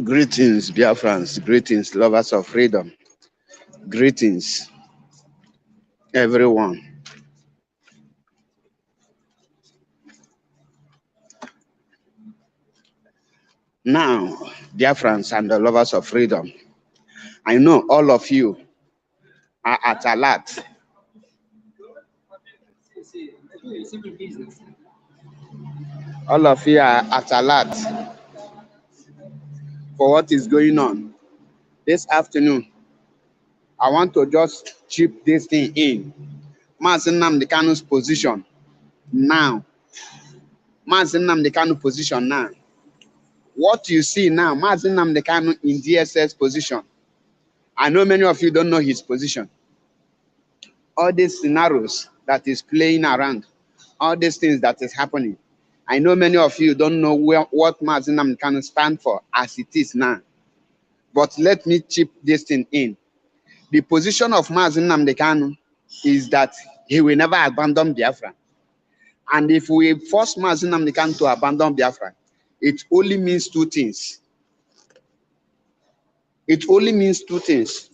Greetings, Biafrans. Greetings, lovers of freedom. Greetings, everyone. Now, Biafrans and the lovers of freedom, I know all of you are at alert. All of you are at alert for what is going on. This afternoon, I want to just chip this thing in. Mazi Nnamdi Kanu'S position now. Mazi Nnamdi Kanu'S position now. What you see now, Mazi Nnamdi Kanu in DSS position. I know many of you don't know his position. All these scenarios that is playing around, all these things that is happening. I know many of you don't know what Mazi Nnamdi Kanu stand for as it is now. But let me chip this thing in. The position of Mazi Nnamdi Kanu is that he will never abandon Biafra. And if we force Mazi Nnamdi Kanu to abandon Biafra, it only means two things. It only means two things.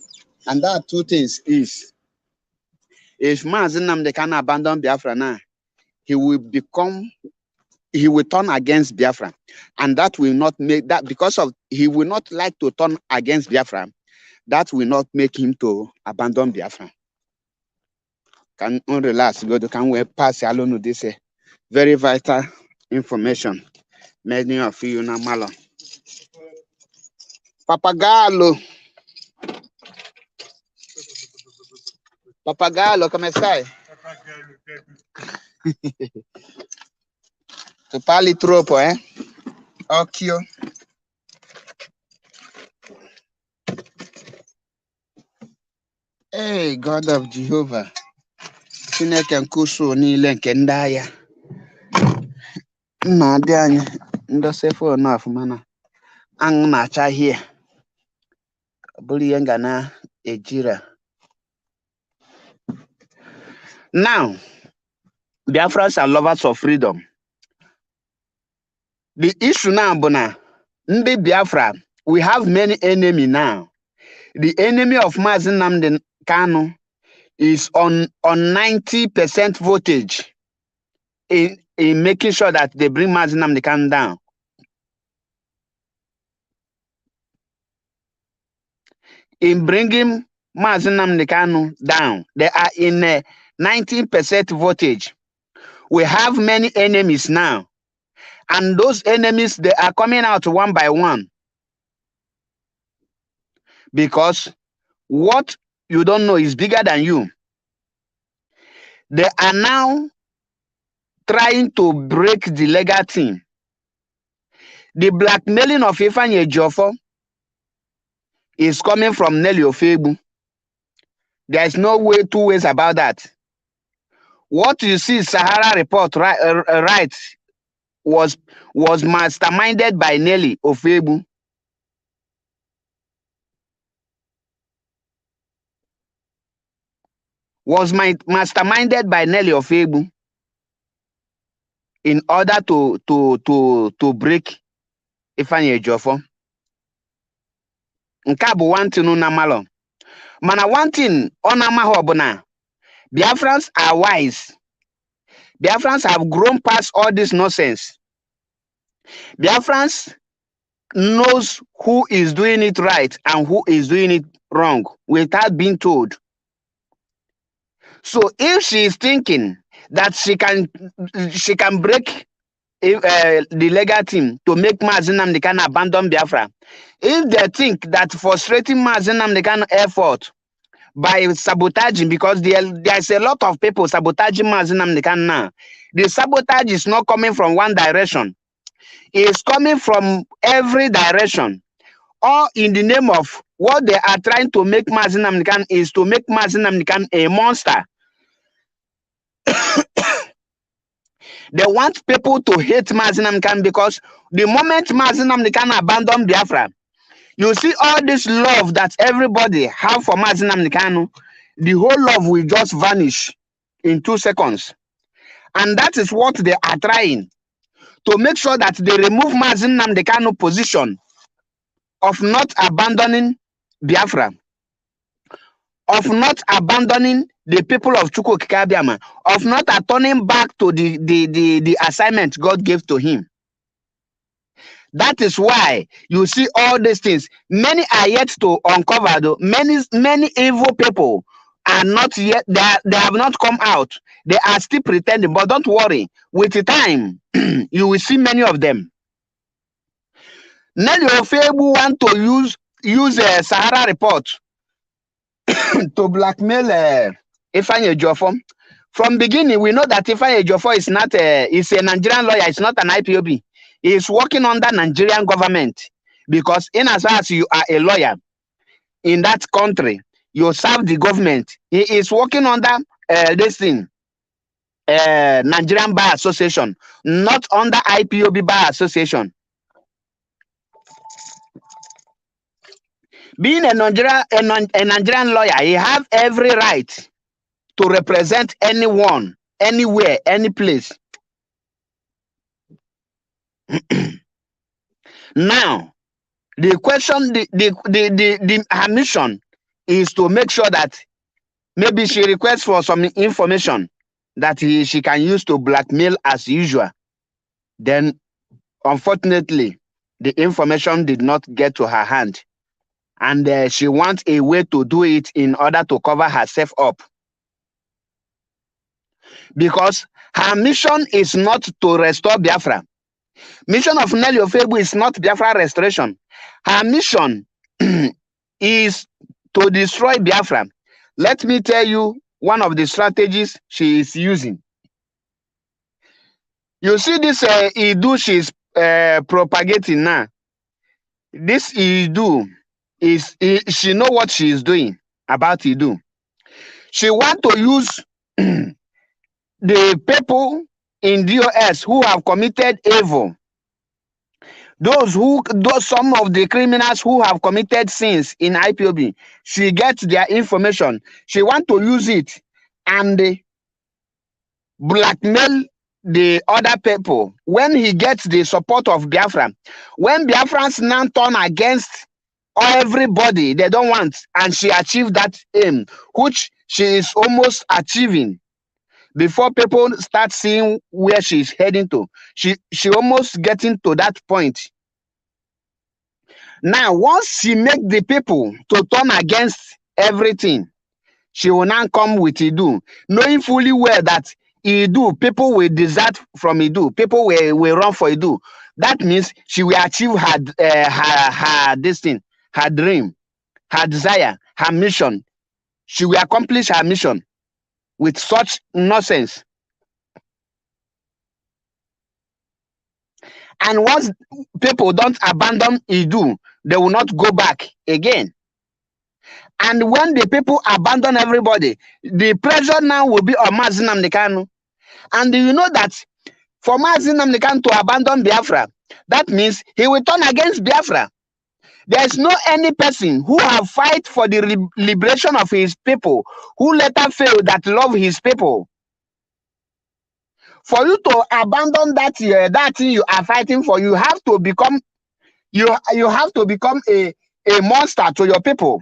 And that two things is, if Mazi Nnamdi Kanu abandon Biafra now, he will turn against Biafra. And that will not make that, because of he will not like to turn against Biafra, that will not make him to abandon Biafra. Can relax, go to can we pass along this very vital information. Many of you know malo. Papagalo, come sai? Tu parli troppo, eh? Occhio. Hey, God of Jehovah. Chineke nkusu niile nke ndị agha. Nna dị anyị ndose phone off mana ang na-acha here. Bụrụ ihe nga na ejira. Now, Biafrans are lovers of freedom. The issue now, Bona, Ndi Biafra, we have many enemies now. The enemy of Mazi Nnamdi Kanu is on 90% voltage in making sure that they bring Mazi Nnamdi Kanu down. In bringing Mazi Nnamdi Kanu down, they are in a 19% voltage. We have many enemies now. And those enemies, they are coming out one by one. Because what you don't know is bigger than you. They are now trying to break the legal team. The blackmailing of Ifeanyi Ejiofor is coming from Nelly Ofebu. There is no way, two ways about that. What you see, Sahara report right was masterminded by Nelly Ofebu. Was masterminded by Nelly Ofebu in order to break Ifeanyi Ejiofor. Nke bụ one thing na malo. Mana one thing ona maho bụ na Biafrans are wise. Biafrans have grown past all this nonsense. Biafrans knows who is doing it right and who is doing it wrong without being told. So if she is thinking that she can break the legal team to make Mazi Nnamdi Kanu abandon Biafra, if they think that frustrating Mazi Nnamdi Kanu effort by sabotaging, because there's a lot of people sabotaging Mazi Nnamdi Kanu now. The sabotage is not coming from one direction. It's coming from every direction. All in the name of what they are trying to make Mazi Nnamdi Kanu is to make Mazi Nnamdi Kanu a monster. They want people to hate Mazi Nnamdi Kanu because the moment Mazi Nnamdi Kanu abandoned Biafra, you see all this love that everybody have for Mazi Nnamdi Kanu, the whole love will just vanish in 2 seconds. And that is what they are trying to make sure that they remove Mazi Nnamdi Kanu's position of not abandoning Biafra, of not abandoning the people of Chukwuokike Abiama, of not turning back to the assignment God gave to him. That is why you see all these things. Many are yet to uncover, though. Many evil people are not yet, they have not come out. They are still pretending, but don't worry. With the time, you will see many of them. Nelly Ofebu want to use a Sahara report to blackmail Ifeanyi Ejiofor. From beginning, we know that Ifeanyi Ejiofor is not is a Nigerian lawyer. It's not an IPOB. He is working under Nigerian government, because in as far as you are a lawyer in that country, you serve the government. He is working under this thing, Nigerian Bar Association, not under IPOB Bar Association. Being a Nigerian lawyer, he have every right to represent anyone, anywhere, any place. Now, the question, her mission is to make sure that maybe she requests for some information that she can use to blackmail as usual. Then, unfortunately, the information did not get to her hand. And she wants a way to do it in order to cover herself up. Because her mission is not to restore Biafra. Mission of Nelly Ofebu is not Biafra restoration. Her mission is to destroy Biafra. Let me tell you one of the strategies she is using. You see this Idu she's propagating now. This Idu is, she know what she is doing about Idu. She want to use the people in DOS who have committed evil. Some of the criminals who have committed sins in IPOB, she gets their information. She want to use it and blackmail the other people. When he gets the support of Biafra, when Biafrans now turn against everybody they don't want, and she achieved that aim, which she is almost achieving. Before people start seeing where she's heading to, she almost getting to that point. Now, once she make the people to turn against everything, she will now come with Idu, knowing fully well that Idu, people will desert from Idu, people will run for Idu. That means she will achieve her this thing, her dream, her desire, her mission. She will accomplish her mission with such nonsense. And once people don't abandon Idu, they will not go back again. And when the people abandon everybody, the pressure now will be on Mazi Nnamdi Kanu. And you know that for Mazi Nnamdi Kanu to abandon Biafra, that means he will turn against Biafra. There's no any person who have fight for the liberation of his people, who later failed, that love his people. For you to abandon that thing you are fighting for, you have to become a monster to your people.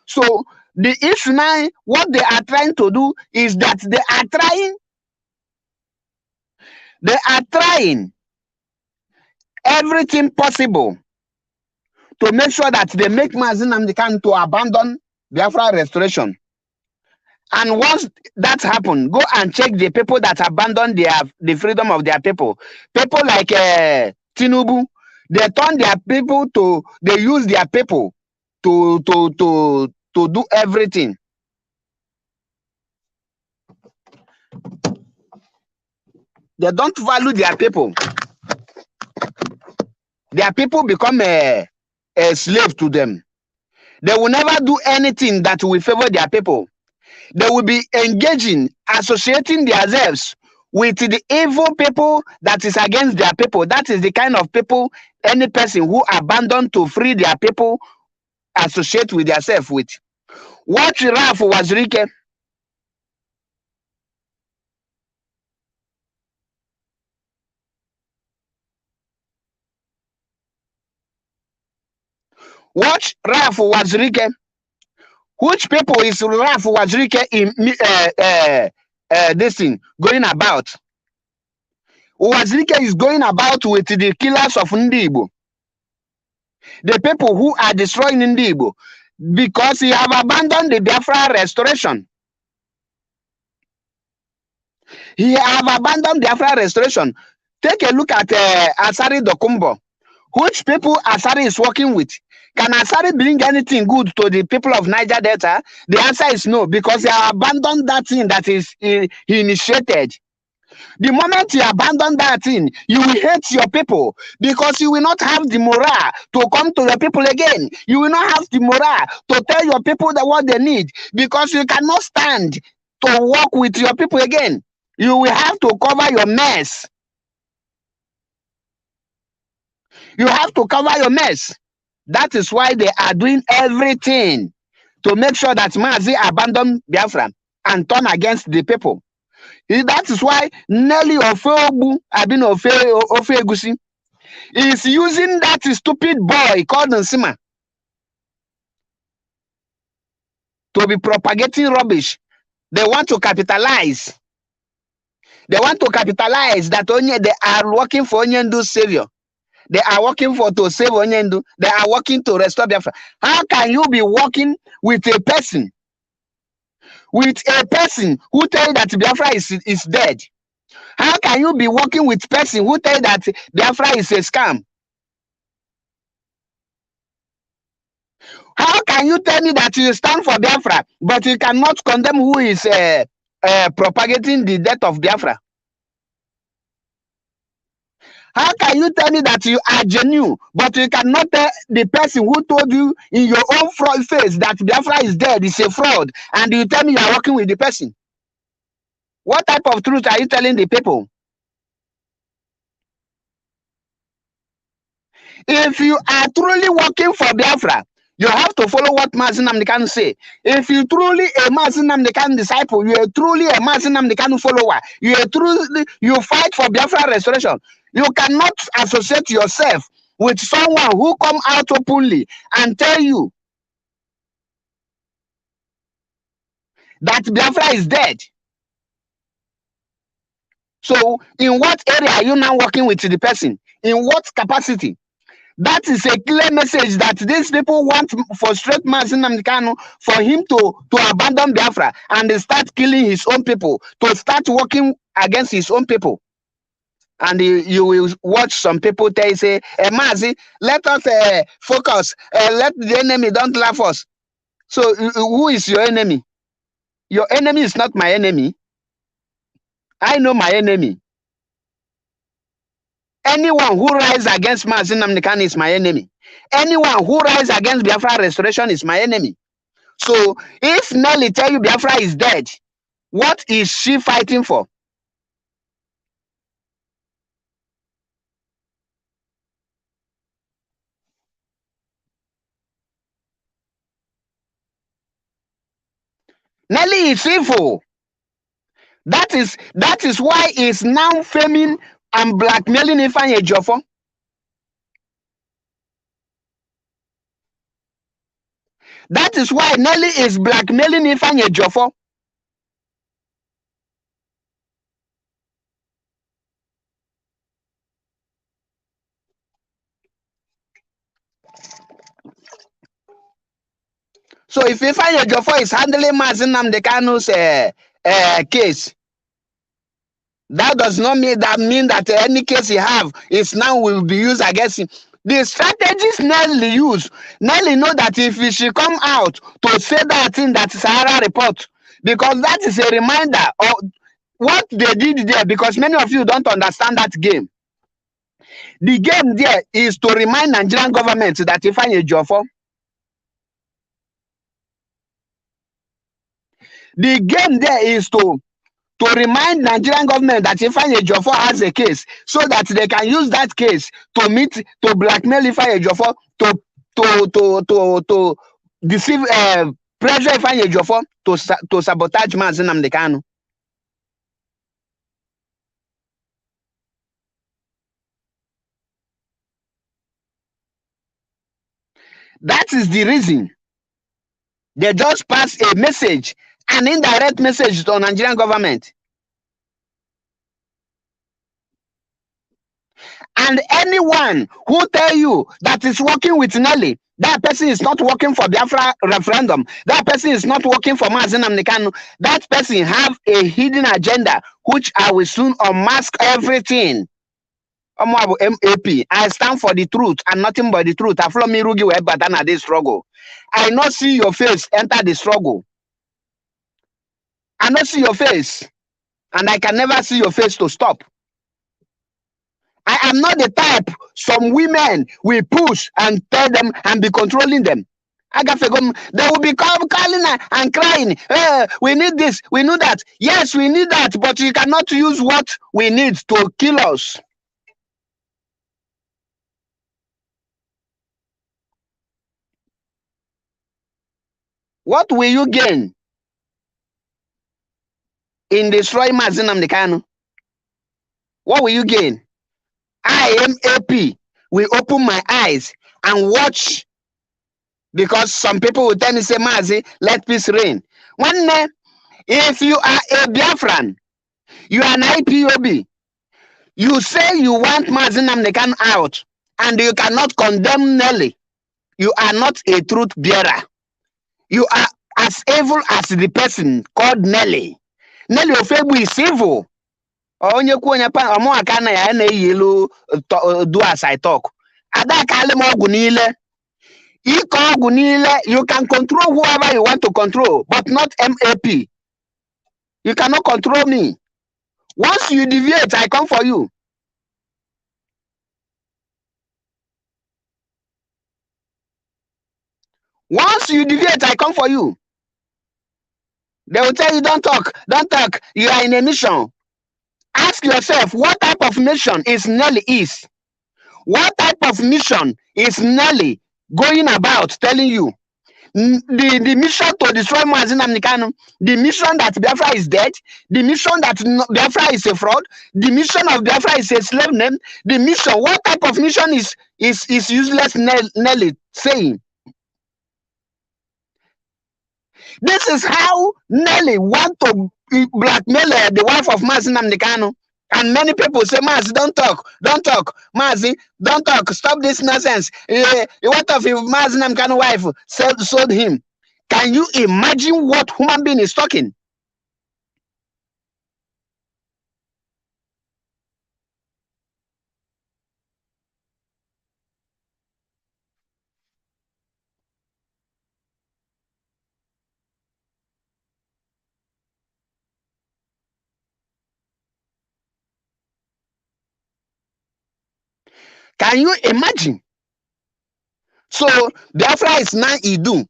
So the issue now, what they are trying to do is that they are trying everything possible to make sure that they make Mazi Nnamdi Kanu to abandon Biafra restoration. And once that happens, go and check the people that abandon the freedom of their people. People like Tinubu, they turn their people they use their people to do everything. They don't value their people. Their people become a slave to them. They will never do anything that will favor their people. They will be engaging, associating themselves with the evil people that is against their people. That is the kind of people any person who abandoned to free their people associate with themselves with. Watch Ralph Wazirike. Watch Ralph Wazirike. Which people is Ralph Wazirike in this thing going about? Wazirike is going about with the killers of Ndi Igbo, the people who are destroying Ndi Igbo, because he have abandoned the Biafra restoration. He have abandoned Biafra restoration. Take a look at Asari Dokumbo. Which people Asari is working with? Can Asari bring anything good to the people of Niger Delta? The answer is no, because he have abandoned that thing that is he initiated. The moment you abandon that thing, you will hate your people, because you will not have the morale to come to your people again. You will not have the morale to tell your people that what they need, because you cannot stand to work with your people again. You will have to cover your mess. You have to cover your mess. That is why they are doing everything to make sure that Mazi abandon Biafra and turn against the people. That is why Nelly Ofeogbu, Ofegusi, is using that stupid boy called Nsima to be propagating rubbish. They want to capitalize. They want to capitalize that only they are working for Onyendu's savior. They are working to save Onyendu. They are working to restore Biafra. How can you be working with a person who tell you that Biafra is dead? How can you be working with person who tell you that Biafra is a scam? How can you tell me that you stand for Biafra, but you cannot condemn who is propagating the death of Biafra? How can you tell me that you are genuine, but you cannot tell the person who told you in your own front face that Biafra is dead, is a fraud, and you tell me you are working with the person? What type of truth are you telling the people? If you are truly working for Biafra, you have to follow what Mazi Nnamdi Kanu say. If you truly a Mazi Nnamdi Kanu disciple, you are truly a Mazi Nnamdi Kanu follower, you fight for Biafra restoration. You cannot associate yourself with someone who come out openly and tell you that Biafra is dead. So in what area are you now working with the person? In what capacity? That is a clear message that these people want for straight Mazi Nnamdi Kanu, for him to abandon Biafra and start killing his own people, to start working against his own people. And you will watch some people say, Mazi, let us focus. Let the enemy don't laugh us. So who is your enemy? Your enemy is not my enemy. I know my enemy. Anyone who rises against Mazi Nnamdi Kanu is my enemy. Anyone who rises against Biafra restoration is my enemy. So if Nelly tell you Biafra is dead, what is she fighting for? Nelly is evil. That is why he's now faming and blackmailing Ifeanyi Ejiofor. That is why Nelly is blackmailing Ifeanyi Ejiofor. So if Ifeanyi Ejiofor is handling Mazi Nnamdi Kanu's case, that does not mean that any case he have is now will be used against him. The strategies Nelly use, Nelly know that if she come out to say that thing, that Sahara report, because that is a reminder of what they did there, because many of you don't understand that game. The game there is to remind Nigerian government that Ifeanyi Ejiofor. The game there is to remind Nigerian government that Ifeanyi Ejiofor has a case, so that they can use that case to blackmail Ifeanyi Ejiofor, to deceive, pressure Ifeanyi Ejiofor to sabotage Mazi Nnamdi Kanu. That is the reason they just pass a message, an indirect message to Nigerian government. And anyone who tell you that is working with Nelly, that person is not working for Biafra referendum. That person is not working for Mazi Nnamdi Kanu. That person have a hidden agenda, which I will soon unmask everything. MAP. I stand for the truth and nothing but the truth. I follow me Rugi where Batana this struggle. I not see your face enter the struggle. I not see your face, and I can never see your face to stop. I am not the type some women will push and tell them and be controlling them. They will be calling and crying. We need this, we need that. Yes, we need that, but you cannot use what we need to kill us. What will you gain in destroying Mazi Nnamdi Kanu? What will you gain? I am AP. We open my eyes and watch, because some people will tell me, say, Mazi, let peace reign. One day, if you are a Biafran, you are an IPOB, you say you want Mazi Nnamdi Kanu out, and you cannot condemn Nelly, you are not a truth bearer. You are as evil as the person called Nelly. Nelly Ofegbu is evil. Onye kwu onye pa omo aka na ya na eyelu do as I talk. Ada ka ale mo ogu niile. Iko ogu niile, you can control whoever you want to control, but not MAP. You cannot control me. Once you deviate, I come for you. Once you deviate, I come for you. They will tell you, don't talk, don't talk. You are in a mission. Ask yourself, what type of mission is Nelly is? What type of mission is Nelly going about telling you? The mission to destroy Mazi Nnamdi Kanu, the mission that Biafra is dead, the mission that Biafra is a fraud, the mission of Biafra is a slave name, the mission, what type of mission is useless Nelly saying? This is how Nelly want to blackmail the wife of Mazi Nnamdi Kanu. And many people say, Mazi, don't talk, don't talk. Mazi, don't talk, stop this nonsense. What if Mazi Nnamdi Kanu's wife sold him? Can you imagine what human being is talking? Can you imagine? So Biafra is now Idu.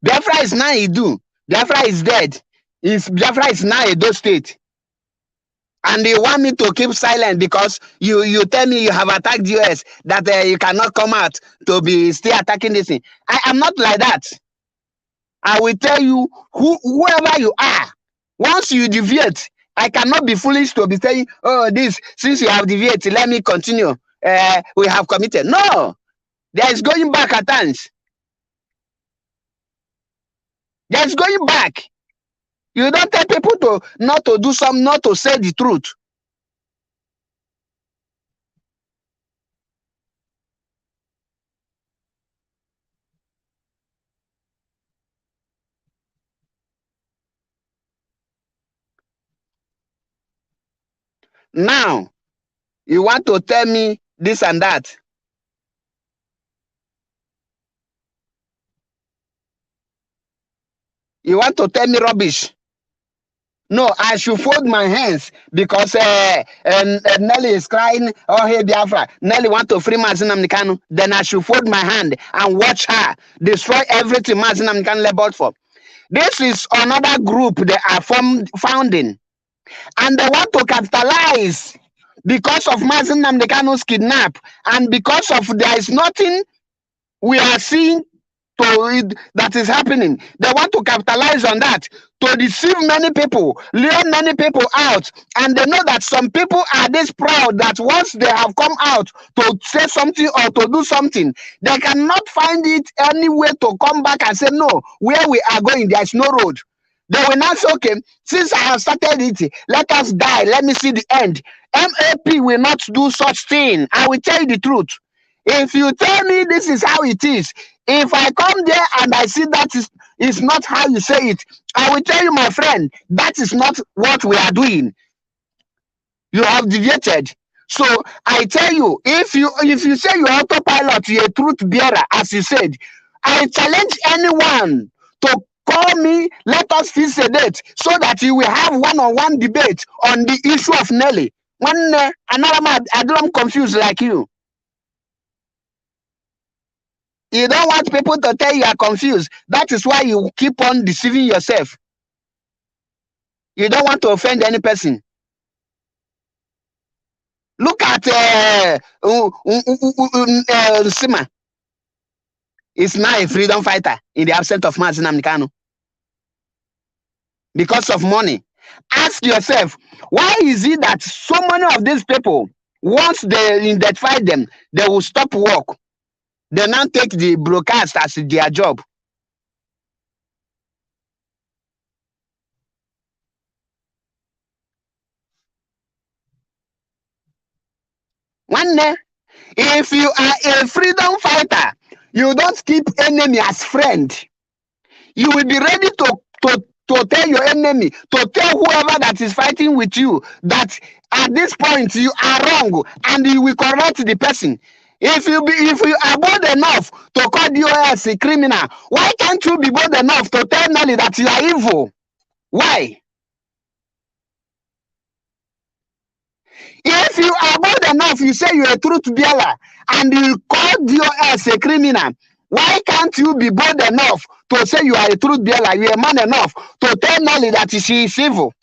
Biafra is now Idu. Biafra is dead. Biafra is now Edo State. And you want me to keep silent because you tell me you have attacked US, that you cannot come out to be still attacking this thing. I am not like that. I will tell you, whoever you are, once you deviate, I cannot be foolish to be saying, oh, this, since you have deviated, let me continue. We have committed. No, there is going back at times. There's going back. You don't tell people to not to do something, not to say the truth. Now, you want to tell me this and that. You want to tell me rubbish. No, I should fold my hands because Nelly is crying, oh, hey, Biafra. Nelly want to free Mazi Nnamdi Kanu. Then I should fold my hand and watch her destroy everything Mazi Nnamdi Kanu labored for. This is another group they are founding. And they want to capitalize because of Mazi Nnamdi Kanu's kidnap. And because of there is nothing we are seeing to it that is happening. They want to capitalize on that to deceive many people, lure many people out. And they know that some people are this proud that once they have come out to say something or to do something, they cannot find it any way to come back and say, no, where we are going, there is no road. They will not say, okay, since I have started it, let us die. Let me see the end. MAP will not do such thing. I will tell you the truth. If you tell me this is how it is, if I come there and I see that is not how you say it, I will tell you, my friend, that is not what we are doing. You have deviated. So I tell you, if you say you're autopilot, you're a truth bearer, as you said, I challenge anyone to call me, let us fix a date so that you will have one-on-one debate on the issue of Nelly. One another man, I don't confused like you. You don't want people to tell you are confused. That is why you keep on deceiving yourself. You don't want to offend any person. Look at Sima. Is now a freedom fighter in the absence of Mazi Nnamdi Kanu. Because of money. Ask yourself, why is it that so many of these people, once they identify them, they will stop work? They now take the broadcast as their job. One day, if you are a freedom fighter, you don't keep enemy as friend. You will be ready to tell your enemy, to tell whoever that is fighting with you that at this point you are wrong, and you will correct the person. If you are bold enough to call DOS a criminal, why can't you be bold enough to tell Nelly that you are evil? Why? If you are bold enough, you say you're a truth bearer, and you call DOS a criminal, why can't you be bold enough to say you are a truth bearer, you're a man enough to tell Nelly that she is evil?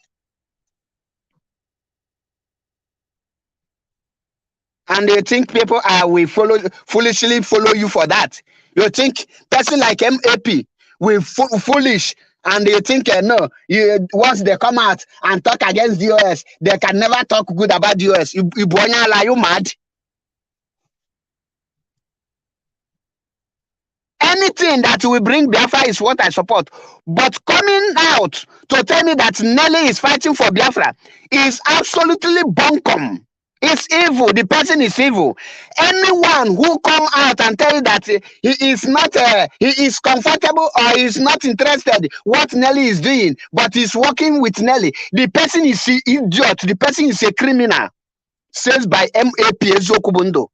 And you think people will foolishly follow you for that? You think person like MAP will foolish, and you think no, once they come out and talk against DOS, they can never talk good about DOS. You mad? Anything that will bring Biafra is what I support. But coming out to tell me that Nelly is fighting for Biafra is absolutely bunkum. It's evil. The person is evil. Anyone who come out and tell you that he is not, he is comfortable or is not interested what Nelly is doing, but is working with Nelly, the person is an idiot. The person is a criminal. Says by MAP Ezokubundo.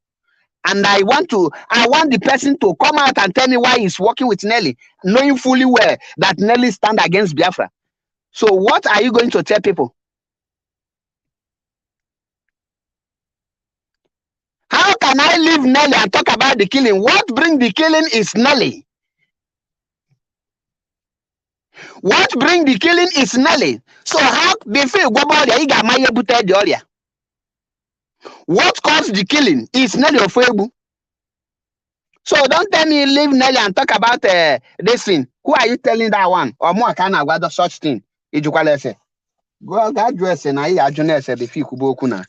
And I want the person to come out and tell me why he's working with Nelly, knowing fully well that Nelly stand against Biafra. So what are you going to tell people? How can I leave Nelly and talk about the killing? What bring the killing is Nelly. What bring the killing is Nelly. So how they feel about the area? What caused the killing is Nelly Ofebu. So don't tell me leave Nelly and talk about this thing. Who are you telling that one? Or more can I gather such thing? Go address and I address the Fikubokuna.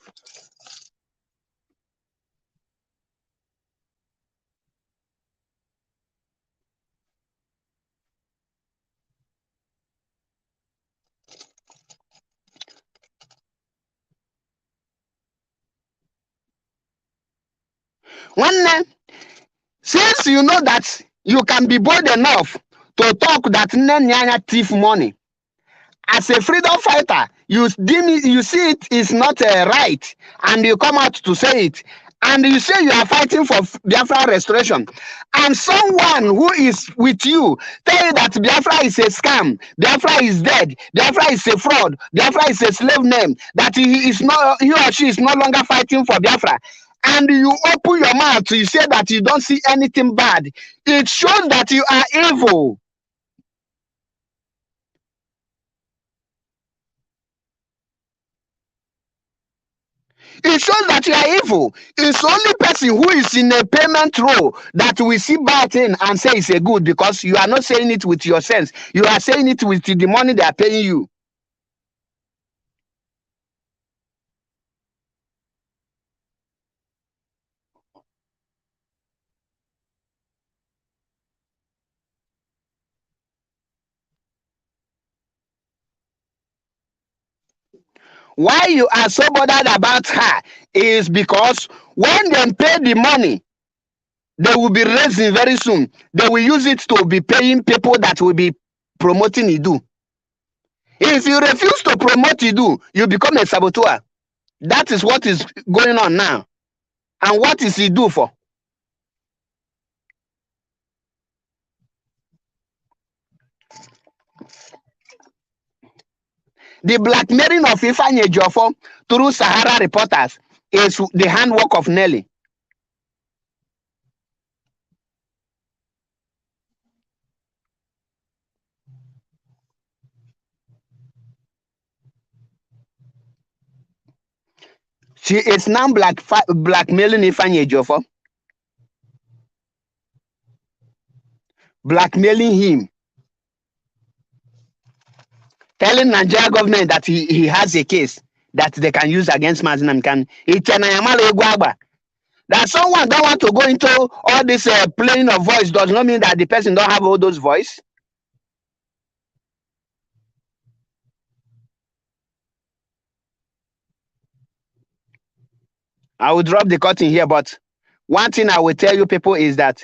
One, since you know that you can be bold enough to talk that Nyanya thief money, as a freedom fighter, you see it is not right, and you come out to say it, and you say you are fighting for Biafra restoration, and someone who is with you tell you that Biafra is a scam, Biafra is dead, Biafra is a fraud, Biafra is a slave name, that he or she is no longer fighting for Biafra, and you open your mouth to say that you don't see anything bad, it shows that you are evil. It shows that you are evil. It's only person who is in a payment role that we see bad thing and say it's a good, because you are not saying it with your sense. You are saying it with the money they are paying you. Why you are so bothered about her is because when they pay the money, they will be raising very soon. They will use it to be paying people that will be promoting Idu. If you refuse to promote Idu, you become a saboteur. That is what is going on now. And what is Idu for? The blackmailing of Ifeanyi Ejiofor through Sahara reporters is the handwork of Nelly. She is now blackmailing Ifeanyi Ejiofor, blackmailing him, telling Nigeria government that he has a case that they can use against Mazi Nnamdi Kanu. That someone don't want to go into all this playing of voice does not mean that the person don't have all those voice. I will drop the curtain here, but one thing I will tell you people is that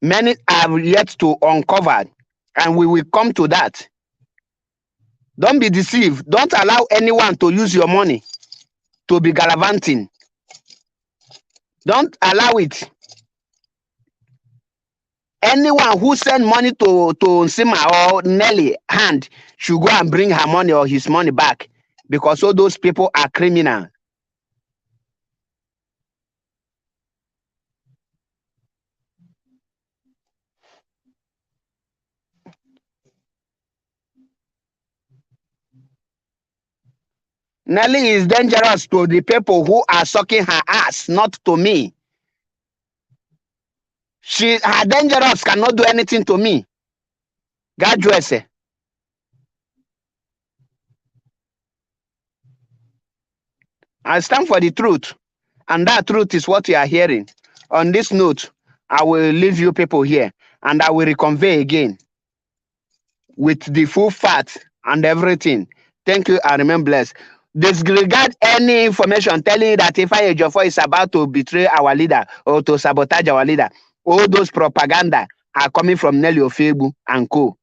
many are yet to uncover, and we will come to that. Don't be deceived. Don't allow anyone to use your money to be gallivanting. Don't allow it. Anyone who send money to Nsima or Nelly hand should go and bring her money or his money back, because all those people are criminal. Nelly is dangerous to the people who are sucking her ass, not to me. Her dangerous cannot do anything to me. God bless her. I stand for the truth, and that truth is what you are hearing. On this note, I will leave you people here, and I will reconvey again with the full facts and everything. Thank you and remain blessed. Disregard any information telling you that Ifeanyi Ejiofor is about to betray our leader or to sabotage our leader. All those propaganda are coming from Nelly Ofebu and co.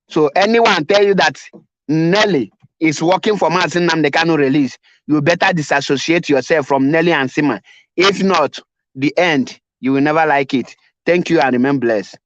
So anyone tell you that Nelly is working for Mazi Nnamdi Kanu release, you better disassociate yourself from Nelly and Sima. If not, the end, you will never like it. Thank you and remain blessed.